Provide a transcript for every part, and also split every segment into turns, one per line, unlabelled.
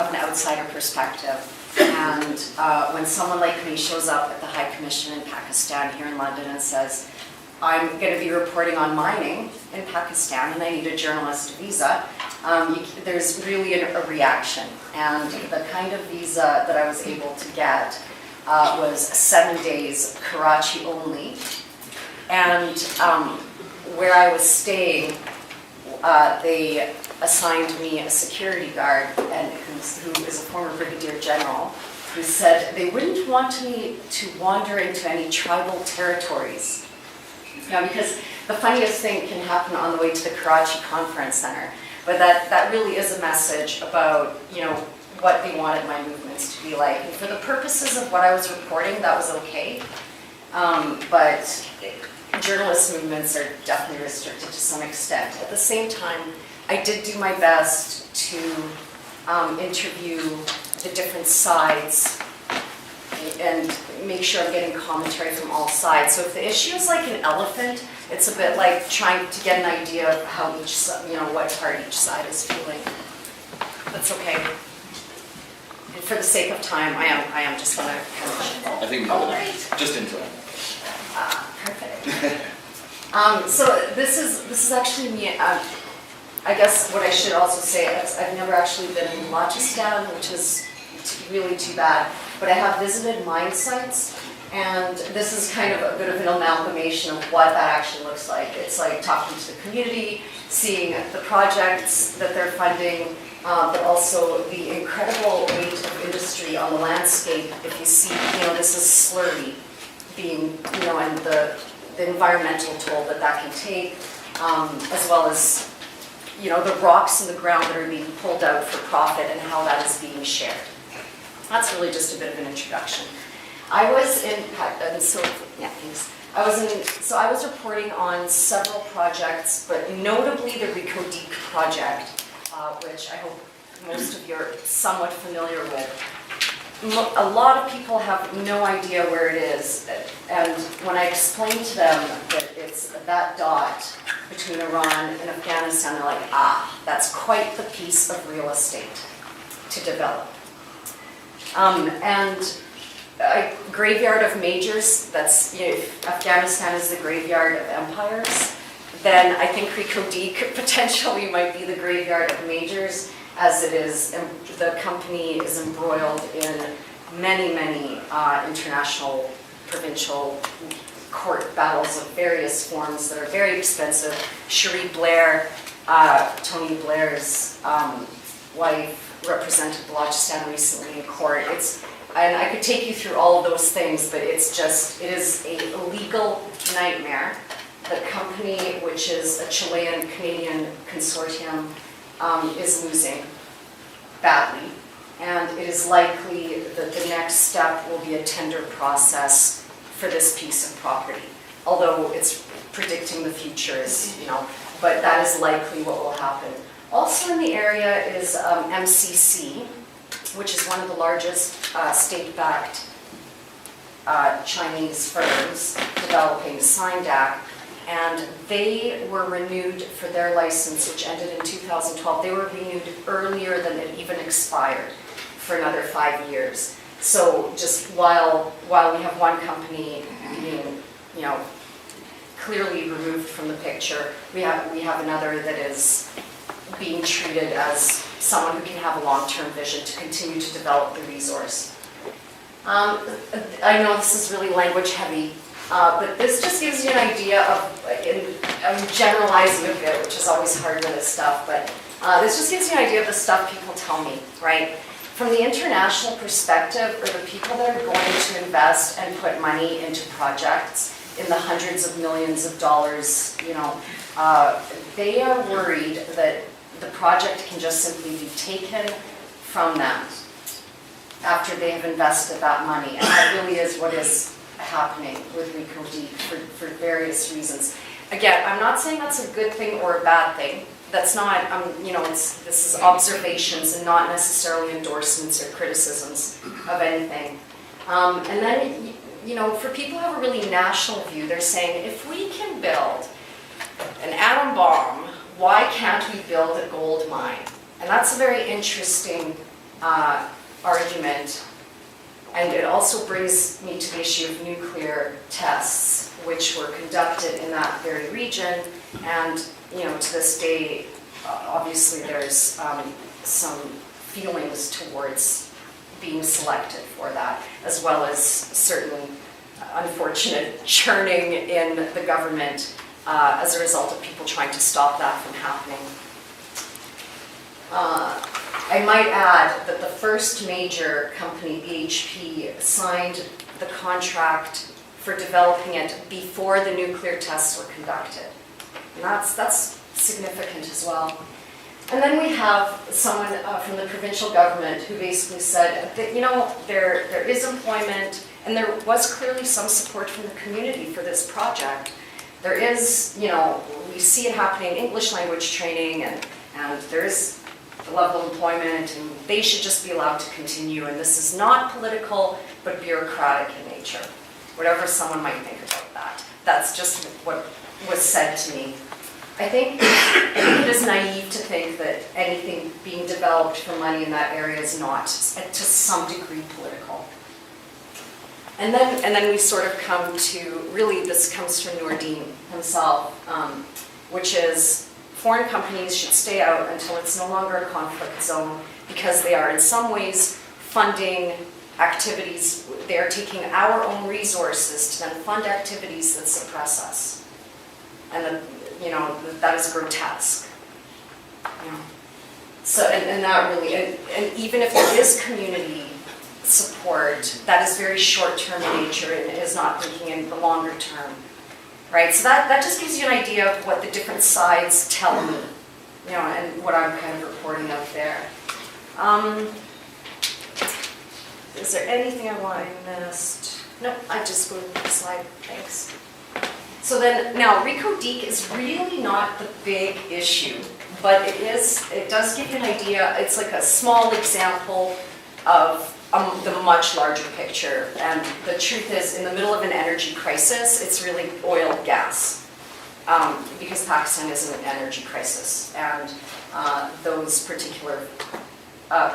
have an outsider perspective. And when someone like me shows up at the High Commission in Pakistan here in London and says, I'm going to be reporting on mining in Pakistan and I need a journalist visa, there's really a reaction. And the kind of visa that I was able to get was 7 days, Karachi only. And where I was staying, they assigned me a security guard, and who is a former brigadier general, who said they wouldn't want me to wander into any tribal territories. Because the funniest thing can happen on the way to the Karachi Conference Center, but that really is a message about, what they wanted my movements to be like. And for the purposes of what I was reporting, that was okay. But journalist movements are definitely restricted to some extent. At the same time, I did do my best to interview the different sides and make sure I'm getting commentary from all sides. So if the issue is like an elephant, it's a bit like trying to get an idea of how each, what part each side is feeling. That's okay. And for the sake of time, I am just going to kind of.
I think just into it.
Perfect. So this is actually me. I guess what I should also say is I've never actually been in Balochistan, which is really too bad. But I have visited mine sites, and this is kind of a bit of an amalgamation of what that actually looks like. It's like talking to the community, seeing the projects that they're funding, but also the incredible weight of industry on the landscape. If you see, this is slurry being, and the environmental toll that can take, as well as, the rocks in the ground that are being pulled out for profit and how that is being shared. That's really just a bit of an introduction. I was in, I was reporting on several projects, but notably the Recodeek project, which I hope most of you are somewhat familiar with. A lot of people have no idea where it is, and when I explain to them that it's that dot between Iran and Afghanistan, they're like, that's quite the piece of real estate to develop. Graveyard of majors, that's, if Afghanistan is the graveyard of empires, then I think Recodeek potentially might be the graveyard of majors, as it is, the company is embroiled in many, many international, provincial court battles of various forms that are very expensive. Cherie Blair, Tony Blair's wife, represented Balochistan recently in court. And I could take you through all of those things, but it is a legal nightmare. The company, which is a Chilean-Canadian consortium, is losing badly, and it is likely that the next step will be a tender process for this piece of property. Although it's predicting the future is, but that is likely what will happen. Also in the area is MCC, which is one of the largest state-backed Chinese firms developing Sindac, and they were renewed for their license, which ended in 2012. They were renewed earlier than it even expired for another 5 years. So just while we have one company being, clearly removed from the picture, we have another that is being treated as someone who can have a long-term vision to continue to develop the resource. I know this is really language heavy, but this just gives you an idea of, I'm generalizing a bit, which is always hard with this stuff, but this just gives you an idea of the stuff people tell me, right? From the international perspective, or the people that are going to invest and put money into projects in the hundreds of millions of dollars, they are worried that the project can just simply be taken from them after they have invested that money. And that really is what is happening with Recodeek for various reasons. Again, I'm not saying that's a good thing or a bad thing. That's not, this is observations and not necessarily endorsements or criticisms of anything. And then, for people who have a really national view, they're saying, if we can build an atom bomb, why can't we build a gold mine? And that's a very interesting argument, and it also brings me to the issue of nuclear tests, which were conducted in that very region, and to this day, obviously there's some feelings towards being selected for that, as well as certain unfortunate churning in the government as a result of people trying to stop that from happening. I might add that the first major company, BHP, signed the contract for developing it before the nuclear tests were conducted. And that's significant as well. And then we have someone from the provincial government who basically said that, there is employment, and there was clearly some support from the community for this project. There is, we see it happening, English language training, and there is the level of employment, and they should just be allowed to continue. And this is not political, but bureaucratic in nature. Whatever someone might think about that. That's just what was said to me. I think it is naive to think that anything being developed for money in that area is not, to some degree, political. And then we sort of come to, really this comes from Noordine himself, which is foreign companies should stay out until it's no longer a conflict zone, because they are in some ways funding activities, they are taking our own resources to then fund activities that suppress us. And that is grotesque. So, and that really, and even if there is community support, that is very short-term in nature and is not thinking in the longer term, right? So that just gives you an idea of what the different sides tell me, and what I'm kind of reporting out there. Is there anything I missed? Nope, I just go to the slide, thanks. So then, now, Ricochet is really not the big issue, but it does give you an idea. It's like a small example of the much larger picture. And the truth is, in the middle of an energy crisis, it's really oil, gas, because Pakistan is in an energy crisis, and those particular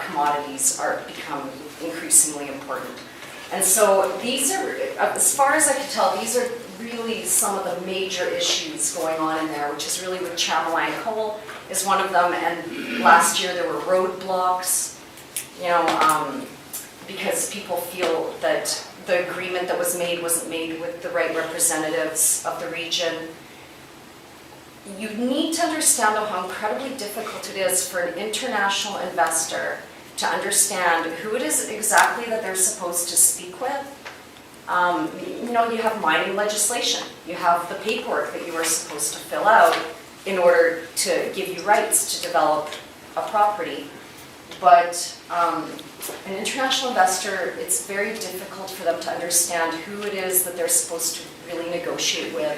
commodities become increasingly important. And so these are, as far as I can tell, these are really some of the major issues going on in there, which is really with Chamolang coal is one of them. And last year there were roadblocks, because people feel that the agreement that was made wasn't made with the right representatives of the region. You need to understand, though, how incredibly difficult it is for an international investor to understand who it is exactly that they're supposed to speak with. You have mining legislation. You have the paperwork that you are supposed to fill out in order to give you rights to develop a property. But an international investor, it's very difficult for them to understand who it is that they're supposed to really negotiate with,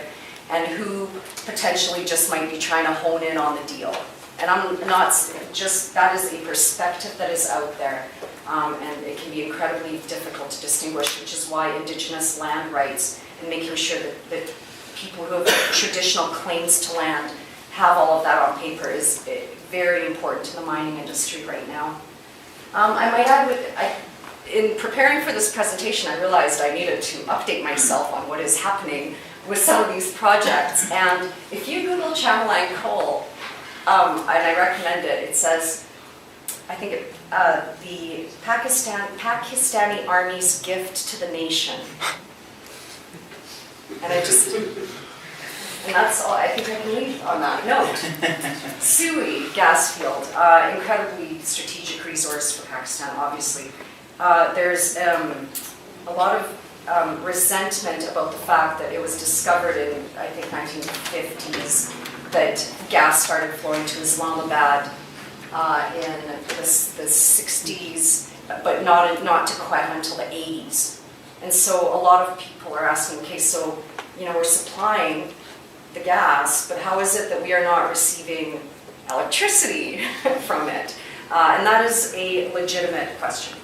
and who potentially just might be trying to hone in on the deal. And I'm not just, that is a perspective that is out there, and it can be incredibly difficult to distinguish, which is why Indigenous land rights and making sure that people who have traditional claims to land have all of that on paper is very important to the mining industry right now. I might add, in preparing for this presentation, I realized I needed to update myself on what is happening with some of these projects. And if you Google Chamolang coal, and I recommend it, it says, I think the Pakistani Army's gift to the nation. And and that's all I think I can leave on that note. Sui gas field, incredibly strategic resource for Pakistan, obviously. There's a lot of resentment about the fact that it was discovered in, I think, 1950s, that gas started flowing to Islamabad in the 60s, but not to Quetta until the 80s. And so a lot of people are asking, okay, so we're supplying the gas, but how is it that we are not receiving electricity from it? And that is a legitimate question.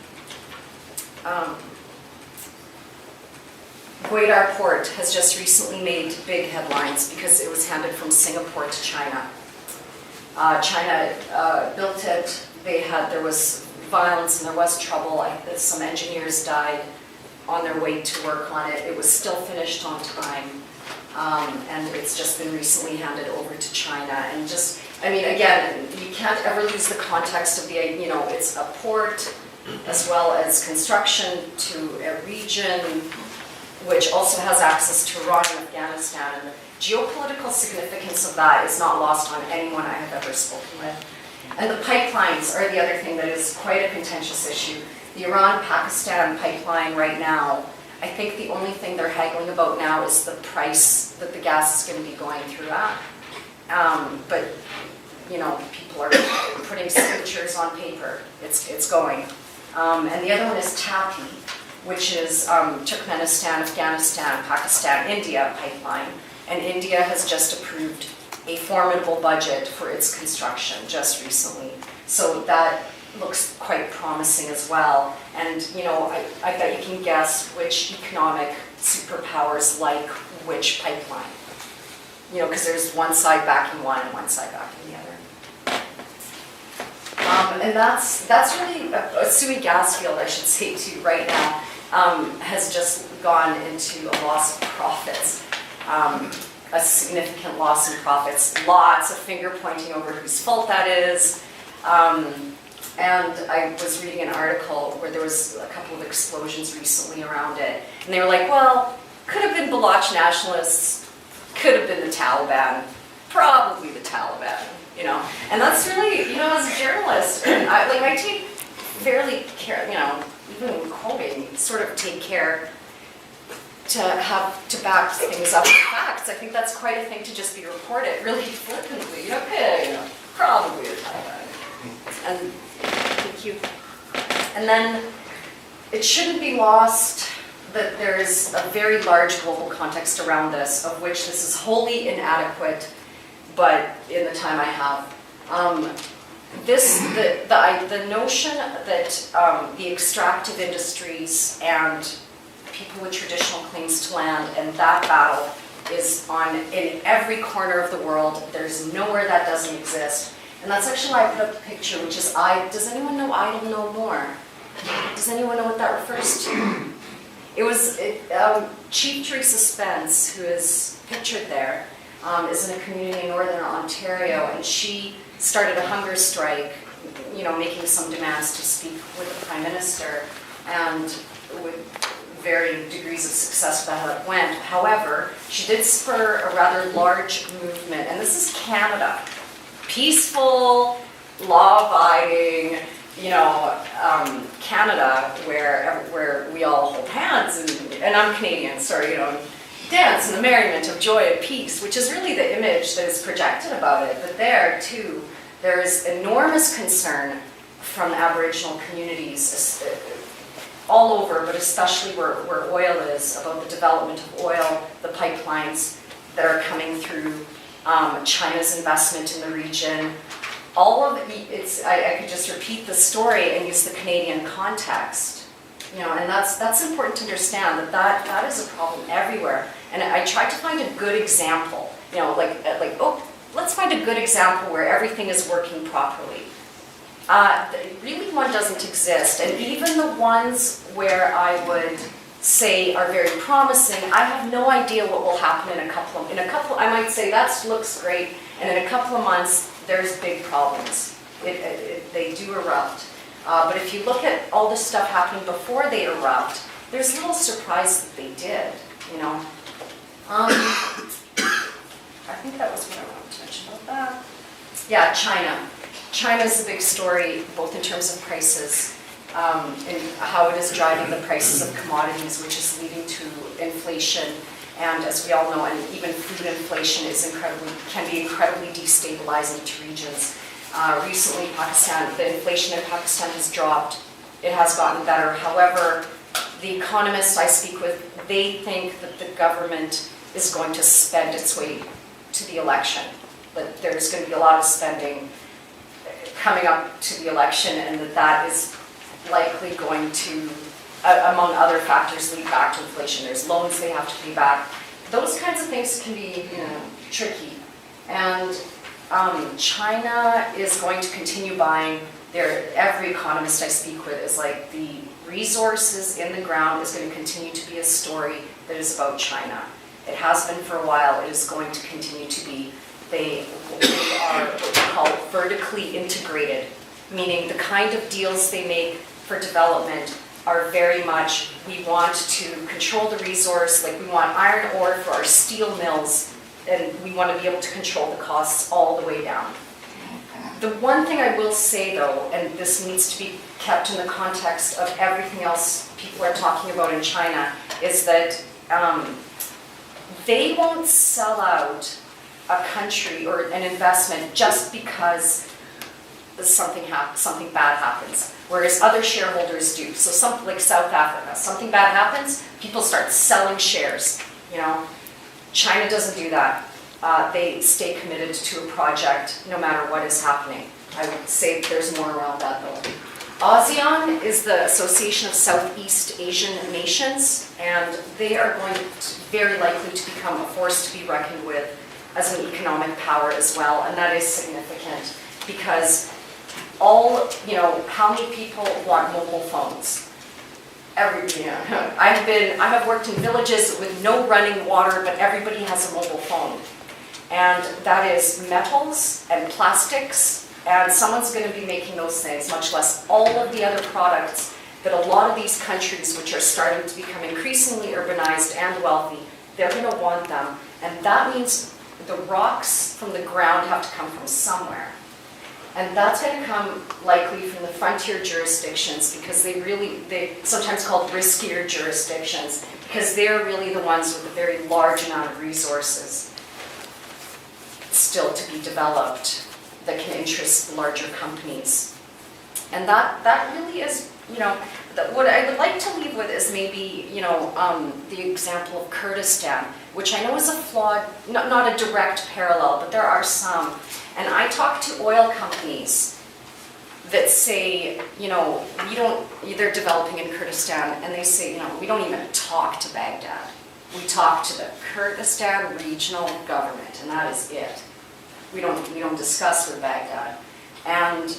Gwadar Port has just recently made big headlines because it was handed from Singapore to China. China built it. There was violence and there was trouble. Some engineers died on their way to work on it. It was still finished on time. And it's just been recently handed over to China. And just, I mean, again, you can't ever lose the context of the, it's a port as well as construction to a region which also has access to Iran and Afghanistan. And the geopolitical significance of that is not lost on anyone I have ever spoken with. And the pipelines are the other thing that is quite a contentious issue. The Iran-Pakistan pipeline right now, I think the only thing they're haggling about now is the price that the gas is going to be going through at. But, people are putting signatures on paper. It's going. And the other one is TAPI, which is Turkmenistan, Afghanistan, Pakistan, India pipeline. And India has just approved a formidable budget for its construction just recently. So that looks quite promising as well. And, I bet you can guess which economic superpowers like which pipeline. Because there's one side backing one and one side backing the other. And that's really a sui gas field, I should say, too, right now, has just gone into a loss of profits. A significant loss in profits, lots of finger pointing over whose fault that is. And I was reading an article where there was a couple of explosions recently around it. And they were like, well, could have been Baloch nationalists, could have been the Taliban, probably the Taliban, And that's really, as a journalist, and I take fairly care, even quoting, sort of take care to back things up with facts. I think that's quite a thing to just be reported really flippantly. Probably the Taliban. And thank you. And then it shouldn't be lost that there is a very large global context around this, of which this is wholly inadequate, but in the time I have. The notion that the extractive industries and people with traditional claims to land and that battle is on in every corner of the world. There's nowhere that doesn't exist. And that's actually why I put up the picture, which is does anyone know Idle No More? Does anyone know what that refers to? It was Chief Teresa Spence, who is pictured there, is in a community in Northern Ontario, and she started a hunger strike, making some demands to speak with the Prime Minister, and with varying degrees of success with how it went. However, she did spur a rather large movement, and this is Canada. Peaceful, law-abiding, Canada, where we all hold hands, and I'm Canadian, sorry, dance and the merriment of joy and peace, which is really the image that is projected about it. But there, too, there is enormous concern from Aboriginal communities all over, but especially where oil is, about the development of oil, the pipelines that are coming through, China's investment in the region. All of it, I could just repeat the story and use the Canadian context, and that's important to understand, that is a problem everywhere. And I tried to find a good example, let's find a good example where everything is working properly. Really one doesn't exist, and even the ones where I would say are very promising, I have no idea what will happen in a couple, I might say that looks great, and in a couple of months, there's big problems. They do erupt. But if you look at all the stuff happening before they erupt, there's little surprise that they did, I think that was what I wanted to mention about that. Yeah, China. China's a big story, both in terms of prices, and how it is driving the prices of commodities, which is leading to inflation. And as we all know, and even food inflation can be incredibly destabilizing to regions. Recently, the inflation in Pakistan has dropped. It has gotten better. However, the economists I speak with, they think that the government is going to spend its way to the election. That there's going to be a lot of spending coming up to the election, and that is likely going to, among other factors, lead back to inflation. There's loans they have to pay back. Those kinds of things can be, tricky. And China is going to continue buying every economist I speak with is like the resources in the ground is going to continue to be a story that is about China. It has been for a while, it is going to continue to be. They are what we call vertically integrated, meaning the kind of deals they make for development are very much, we want to control the resource, like we want iron ore for our steel mills, and we want to be able to control the costs all the way down. The one thing I will say though, and this needs to be kept in the context of everything else people are talking about in China, is that they won't sell out a country or an investment just because something bad happens, whereas other shareholders do. So something like South Africa, something bad happens, people start selling shares. China doesn't do that. They stay committed to a project no matter what is happening. I would say there's more around that though. ASEAN is the Association of Southeast Asian Nations, and they are going to very likely to become a force to be reckoned with as an economic power as well, and that is significant because how many people want mobile phones? I have worked in villages with no running water, but everybody has a mobile phone. And that is metals and plastics, and someone's going to be making those things, much less all of the other products that a lot of these countries, which are starting to become increasingly urbanized and wealthy, they're going to want them. And that means the rocks from the ground have to come from somewhere. And that's going to come likely from the frontier jurisdictions because they sometimes called riskier jurisdictions because they're really the ones with a very large amount of resources still to be developed that can interest the larger companies. And that really is, what I would like to leave with is maybe, the example of Kurdistan, which I know is a flawed, not a direct parallel, but there are some. And I talk to oil companies that say, they're developing in Kurdistan, and they say, we don't even talk to Baghdad. We talk to the Kurdistan regional government, and that is it. We don't discuss with Baghdad. And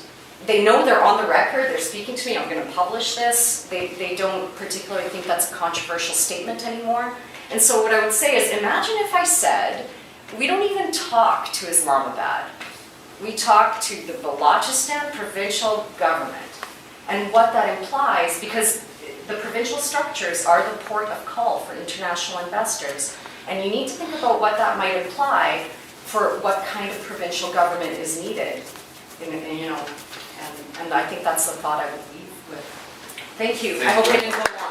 they know they're on the record, they're speaking to me, I'm going to publish this. They don't particularly think that's a controversial statement anymore. And so what I would say is, imagine if I said, we don't even talk to Islamabad. We talk to the Balochistan provincial government. And what that implies, because the provincial structures are the port of call for international investors, and you need to think about what that might imply for what kind of provincial government is needed. And I think that's the thought I would leave with. Thank you. I hope I didn't go long.